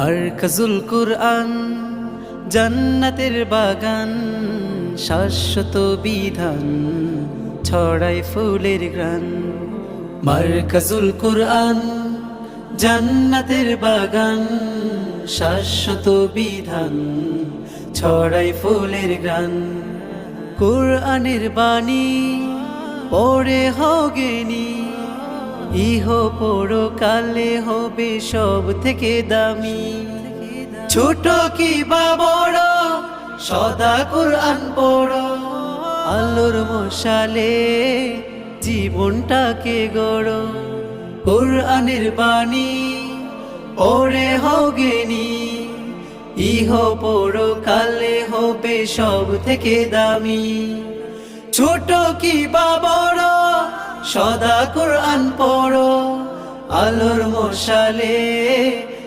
মারকাজুল কুরআন জান্নাতের বাগান, শাশ্বত বিধান ছড়ায় ফুলের ঘ্রাণ। মারকাজুল কুরআন জান্নাতের বাগান, শাশ্বত বিধান ছড়ায় ফুলের ঘ্রাণ। কুরআনের বাণী পড়ে হগেনি, ইহ পরকালে হবে সব থেকে দামি। ছোট কি বা বড় সদা কুরআন পড়ো, আলোর মশালে জীবনটাকে গড়ো। কুরআনের বাণী পড়ে হগেনি, ইহ পরকালে হবে সব থেকে দামি। ছোট কি বা বড় সদা কুরআন পড়ো, আলোর মশালে